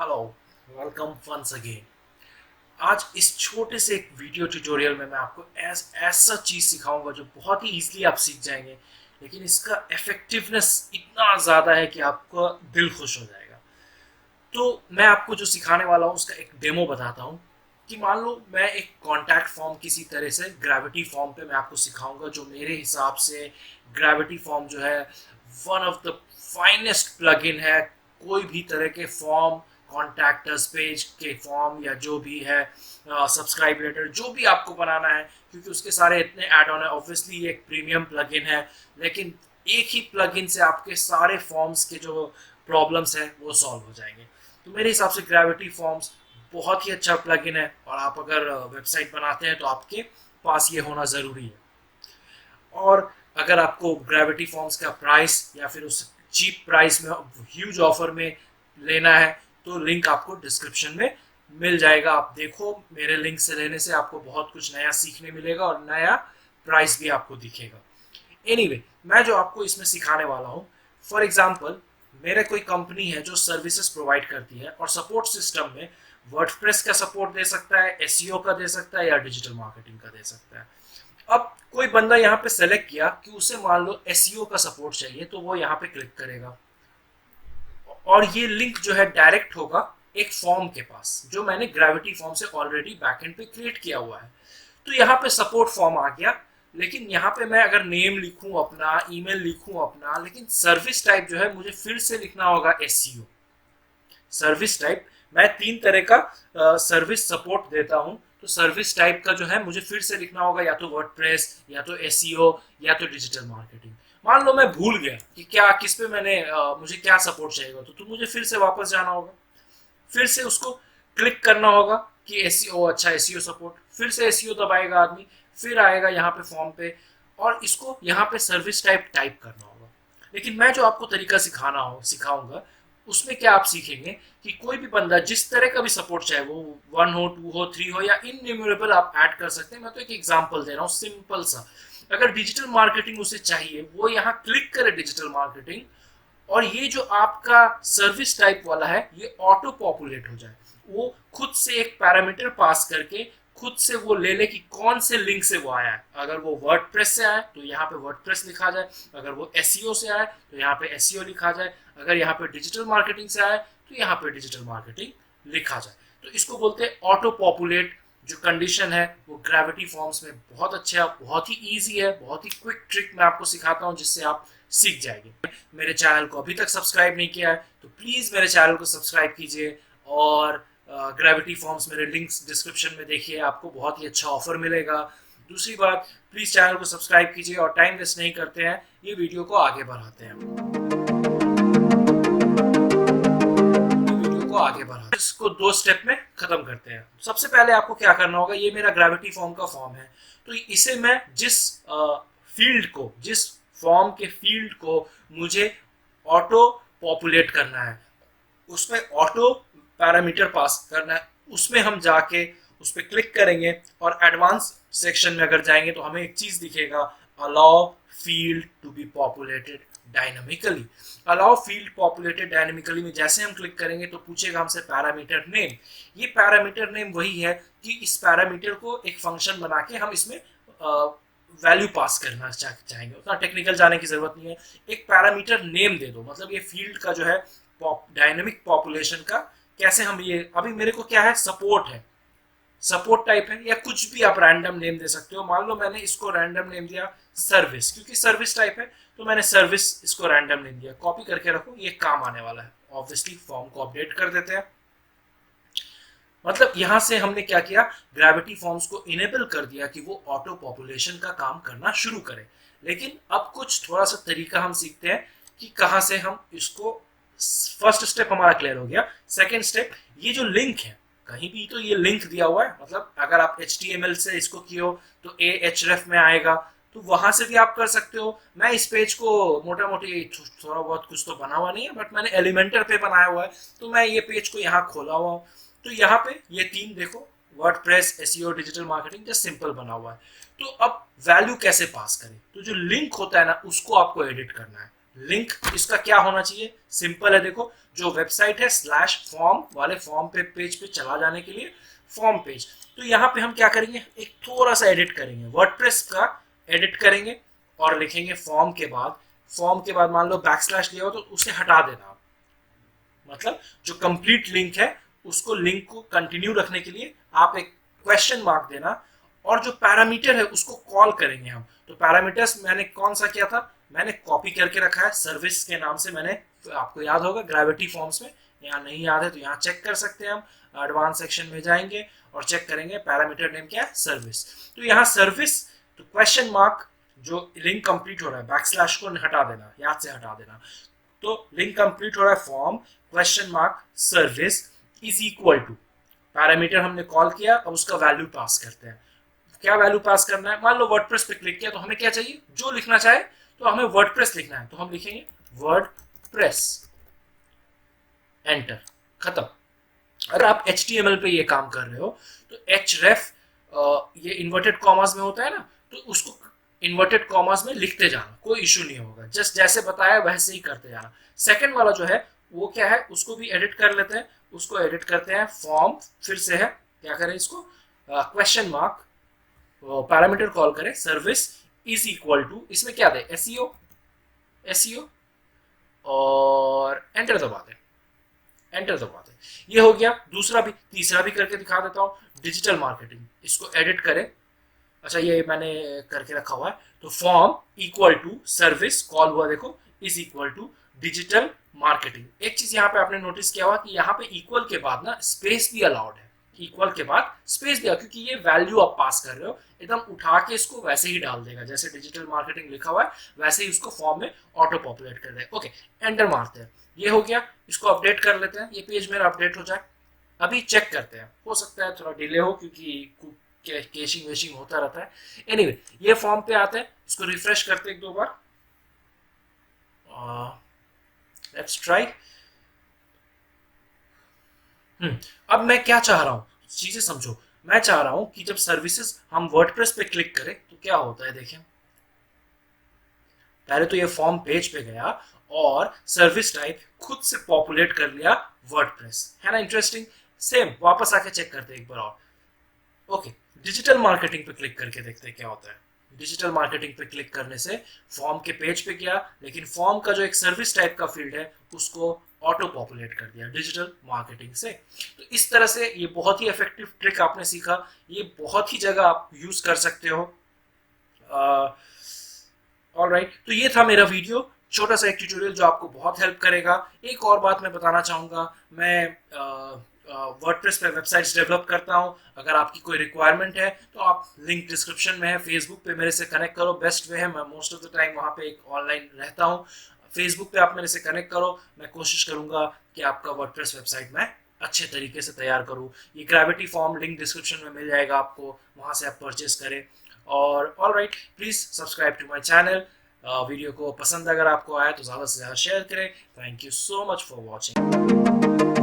Hello, welcome once again. आज इस छोटे से एक वीडियो ट्यूटोरियल में मैं आपको ऐसा चीज सिखाऊंगा जो बहुत ही इजीली आप सीख जाएंगे, लेकिन इसका इफेक्टिवनेस इतना ज़्यादा है कि आपका दिल खुश हो जाएगा। तो मैं आपको जो सिखाने वाला हूँ उसका एक डेमो बताता हूँ कि मान लो मैं एक कॉन्टैक्ट फॉर्म किसी तरह से ग्रेविटी फॉर्म पे मैं आपको सिखाऊंगा, जो मेरे हिसाब से ग्रेविटी फॉर्म जो है one of the finest plugin है। कोई भी तरह के फॉर्म, कॉन्टैक्टर्स पेज के फॉर्म या जो भी है, सब्सक्राइब लेटर जो भी आपको बनाना है, क्योंकि उसके सारे इतने ऐड ऑन है। ऑब्वियसली ये एक प्रीमियम प्लगइन है, लेकिन एक ही प्लगइन से आपके सारे फॉर्म्स के जो प्रॉब्लम्स हैं वो सॉल्व हो जाएंगे। तो मेरे हिसाब से ग्रेविटी फॉर्म्स बहुत ही अच्छा प्लगइन है, और आप अगर वेबसाइट बनाते हैं तो आपके पास ये होना ज़रूरी है। और अगर आपको ग्रेविटी फॉर्म्स का प्राइस या फिर उस चीप प्राइस में ह्यूज ऑफर में लेना है तो लिंक आपको डिस्क्रिप्शन में मिल जाएगा। आप देखो, मेरे लिंक से लेने से आपको बहुत कुछ नया सीखने मिलेगा और नया प्राइस भी आपको दिखेगा। एनीवे, मैं जो आपको इसमें सिखाने वाला हूँ, फॉर एग्जाम्पल मेरे कोई कंपनी है जो सर्विसेज प्रोवाइड करती है और सपोर्ट सिस्टम में वर्डप्रेस का सपोर्ट दे सकता है, एसईओ का दे सकता है या डिजिटल मार्केटिंग का दे सकता है। अब कोई बंदा यहाँ पे सेलेक्ट किया कि उसे मान लो एसईओ का सपोर्ट चाहिए, तो वो यहाँ पे क्लिक करेगा और ये लिंक जो है डायरेक्ट होगा एक फॉर्म के पास जो मैंने ग्रेविटी फॉर्म से ऑलरेडी बैकएंड पे क्रिएट किया हुआ है। तो यहाँ पे सपोर्ट फॉर्म आ गया, लेकिन यहाँ पे मैं अगर नेम लिखूं अपना, ईमेल लिखूं अपना, लेकिन सर्विस टाइप जो है मुझे फिर से लिखना होगा एसईओ। सर्विस टाइप मैं 3 तरह का सर्विस सपोर्ट देता हूं, तो सर्विस टाइप का जो है मुझे फिर से लिखना होगा या तो वर्डप्रेस या तो एसईओ या तो डिजिटल मार्केटिंग। मान लो मैं भूल गया कि क्या किस पे मुझे क्या सपोर्ट चाहिए, तो मुझे फिर से वापस जाना होगा, फिर से उसको क्लिक करना होगा कि एसईओ, अच्छा एसईओ सपोर्ट, फिर से एसईओ दबाएगा आदमी, फिर आएगा यहाँ पे फॉर्म पे और इसको यहाँ पे सर्विस टाइप टाइप करना होगा। लेकिन मैं जो आपको तरीका सिखाऊंगा उसमें क्या आप सीखेंगे कि कोई भी बंदा जिस तरह का भी सपोर्ट चाहे, वो 1 हो, 2 हो, 3 हो या इनन्यूमरेबल आप ऐड कर सकते हैं। मैं तो एक एग्जांपल दे रहा हूँ सिंपल सा। अगर डिजिटल मार्केटिंग उसे चाहिए, वो यहाँ क्लिक करे डिजिटल मार्केटिंग, और ये जो आपका सर्विस टाइप वाला है ये ऑटो पॉपुलेट हो जाए। वो खुद से एक पैरामीटर पास करके खुद से वो ले ले कि कौन से लिंक से वो आया है। अगर वो वर्डप्रेस से आया तो यहाँ पे वर्डप्रेस लिखा जाए, अगर वो एसईओ से आया तो यहाँ पे एसईओ लिखा जाए, अगर यहाँ पे डिजिटल मार्केटिंग से आया तो यहाँ पे डिजिटल मार्केटिंग लिखा जाए। तो इसको बोलते हैं ऑटो पॉपुलेट। जो कंडीशन है वो ग्रेविटी फॉर्म्स में बहुत अच्छा है, बहुत ही ईजी है, बहुत ही क्विक ट्रिक मैं आपको सिखाता हूँ जिससे आप सीख जाएंगे। मेरे चैनल को अभी तक सब्सक्राइब नहीं किया है तो प्लीज़ मेरे चैनल को सब्सक्राइब कीजिए, और ग्रेविटी फॉर्म्स मेरे लिंक्स डिस्क्रिप्शन में देखिए, आपको बहुत ही अच्छा ऑफर मिलेगा। दूसरी बात, प्लीज़ चैनल को सब्सक्राइब कीजिए और टाइम वेस्ट नहीं करते हैं, ये वीडियो को आगे बढ़ाते हैं। इसको 2 स्टेप में खत्म करते हैं। सबसे पहले आपको क्या करना होगा, ये मेरा ग्रेविटी फॉर्म का फॉर्म है, तो इसे मैं जिस फॉर्म के फील्ड को मुझे ऑटो पॉपुलेट करना है, उसमें ऑटो पैरामीटर पास करना है, उसमें हम जाके उस पर क्लिक करेंगे और एडवांस सेक्शन में अगर जाएंगे तो हमें एक चीज दिखेगा, allow field to be populated dynamically. Allow field populated dynamically में जैसे हम क्लिक करेंगे तो पूछेगा हमसे पैरामीटर नेम। ये पैरामीटर नेम वही है कि इस पैरामीटर को एक फंक्शन बना के हम इसमें वैल्यू पास करना चाहेंगे। उतना टेक्निकल जाने की जरूरत नहीं है, एक पैरामीटर नेम दे दो। मतलब ये फील्ड का जो है डायनेमिक पॉपुलेशन का कैसे हम, ये अभी मेरे को क्या है, सपोर्ट है, सपोर्ट टाइप है, या कुछ भी आप रैंडम नेम दे सकते हो। मान लो मैंने इसको रैंडम नेम दिया सर्विस, क्योंकि सर्विस टाइप है तो मैंने सर्विस इसको रैंडम नेम दिया। कॉपी करके रखो, ये काम आने वाला है। ऑब्वियसली फॉर्म को अपडेट कर देते हैं। मतलब यहां से हमने क्या किया, ग्रेविटी फॉर्म्स को इनेबल कर दिया कि वो ऑटो पॉपुलेशन का काम करना शुरू करे। लेकिन अब कुछ थोड़ा सा तरीका हम सीखते हैं कि कहां से हम इसको, फर्स्ट स्टेप हमारा क्लियर हो गया। सेकेंड स्टेप, ये जो लिंक है, कहीं भी तो ये लिंक दिया हुआ है, मतलब अगर आप HTML से इसको किए हो तो ahref में आएगा, तो वहां से भी आप कर सकते हो। मैं इस पेज को मोटा मोटी थोड़ा बहुत कुछ तो बना हुआ नहीं है, बट मैंने एलिमेंटर पे बनाया हुआ है, तो मैं ये पेज को यहाँ खोला हुआ हूँ। तो यहाँ पे ये 3 देखो, WordPress, SEO, digital marketing, just simple बना हुआ है। तो अब वैल्यू कैसे पास करें, तो जो लिंक होता है ना उसको आपको एडिट करना है। लिंक इसका क्या होना चाहिए, सिंपल है, देखो जो वेबसाइट है स्लैश फॉर्म वाले फॉर्म पे पेज पे चला जाने के लिए फॉर्म पेज। तो यहाँ पे हम क्या करेंगे, एक थोड़ा सा एडिट करेंगे, वर्डप्रेस का एडिट करेंगे और लिखेंगे फॉर्म के बाद मान लो बैकस्लैश लिया हो तो उसे हटा देना, मतलब जो कंप्लीट लिंक है उसको, लिंक को कंटिन्यू रखने के लिए आप एक क्वेश्चन मार्क देना, और जो पैरामीटर है उसको कॉल करेंगे हम। तो पैरामीटर्स मैंने कौन सा किया था, मैंने कॉपी करके रखा है सर्विस के नाम से, मैंने, आपको याद होगा ग्रेविटी फॉर्म्स में, यहाँ नहीं याद है तो यहाँ चेक कर सकते हैं हम, एडवांस सेक्शन में जाएंगे और चेक करेंगे पैरामीटर नेम क्या है, सर्विस। तो यहाँ सर्विस, तो क्वेश्चन मार्क, जो लिंक कंप्लीट हो रहा है बैकस्लैश को हटा देना, याद से हटा देना, तो लिंक कंप्लीट हो रहा है form question mark service is equal to, parameter हमने कॉल किया, अब उसका वैल्यू पास करते हैं। क्या वैल्यू पास करना है, मान लो वर्डप्रेस पे क्लिक किया तो हमें क्या चाहिए, जो लिखना चाहे, तो हमें वर्डप्रेस लिखना है तो हम लिखेंगे वर्डप्रेस, एंटर, खत्म। अगर आप HTML पे ये काम कर रहे हो तो href ये इन्वर्टेड कॉमास में होता है ना, तो उसको इन्वर्टेड कॉमास में लिखते जाना, कोई इशू नहीं होगा, जस्ट जैसे बताया वैसे ही करते जाना। सेकंड वाला जो है वो क्या है, उसको भी एडिट कर लेते हैं, उसको एडिट करते हैं, फॉर्म फिर से है, क्या करें इसको, क्वेश्चन मार्क, पैरामीटर कॉल करें सर्विस इज इक्वल टू, इसमें क्या दे, एसईओ और एंटर दबा दें, एंटर दबा दें, ये हो गया। दूसरा भी, तीसरा भी करके दिखा देता हूं, डिजिटल मार्केटिंग, इसको एडिट करें, अच्छा ये मैंने करके रखा हुआ है, तो form equal to service call हुआ, देखो is equal to digital marketing. एक चीज यहाँ पे आपने नोटिस किया हुआ कि यहाँ पे इक्वल के बाद ना स्पेस भी अलाउड है, इक्वल के बाद स्पेस दिया, क्योंकि ये वैल्यू आप पास कर रहे हो, एकदम उठा के इसको वैसे ही डाल देगा, जैसे डिजिटल मार्केटिंग लिखा हुआ है वैसे ही उसको फॉर्म में ऑटो पॉपुलेट कर देगा। ओके, एंटर मारते हैं, ये हो गया, इसको अपडेट कर लेते हैं, ये पेज मेरा अपडेट हो जाए। अभी चेक करते हैं, हो सकता है थोड़ा डिले हो क्योंकि कैशिंग वेशिंग होता रहता है। एनीवे, ये फॉर्म पे आते हैं, इसको रिफ्रेश करते हैं एक दो बार, लेट्स ट्राई। अब मैं क्या चाह रहा हूं, चीजें समझो, मैं चाह रहा हूं कि जब सर्विसेज हम वर्डप्रेस पे क्लिक करें तो क्या होता है, देखें, पहले तो ये फॉर्म पेज पे गया और सर्विस टाइप खुद से पॉपुलेट कर लिया वर्डप्रेस, है ना इंटरेस्टिंग। सेम वापस आके चेक करते हैं एक बार और। ओके, डिजिटल मार्केटिंग पे क्लिक करके देखते हैं क्या होता है। डिजिटल मार्केटिंग पे क्लिक करने से फॉर्म के पेज पे गया, लेकिन फॉर्म का जो एक सर्विस टाइप का फील्ड है उसको ऑटो पॉपुलेट कर दिया डिजिटल मार्केटिंग से। तो इस तरह से ये बहुत ही इफेक्टिव ट्रिक आपने सीखा, ये बहुत ही जगह आप यूज कर सकते हो। ऑलराइट, तो ये था मेरा वीडियो, छोटा सा एक ट्यूटोरियल जो आपको बहुत हेल्प करेगा। एक और बात मैं बताना चाहूँगा, मैं वर्डप्रेस पे वेबसाइट्स डेवलप करता हूँ, अगर आपकी कोई रिक्वायरमेंट है तो आप, लिंक डिस्क्रिप्शन में है, फेसबुक पे मेरे से कनेक्ट करो, बेस्ट वे है, मैं मोस्ट ऑफ द टाइम वहाँ पे एक ऑनलाइन रहता हूँ। फेसबुक पे आप मेरे से कनेक्ट करो, मैं कोशिश करूँगा कि आपका वर्डप्रेस वेबसाइट मैं अच्छे तरीके से तैयार करूँ। ये ग्रेविटी फॉर्म लिंक डिस्क्रिप्शन में मिल जाएगा आपको, वहाँ से आप परचेस करें। और alright, please subscribe to my channel. Video को पसंद अगर आपको आया तो ज़्यादा से ज़्यादा शेयर करें। Thank you so much for watching.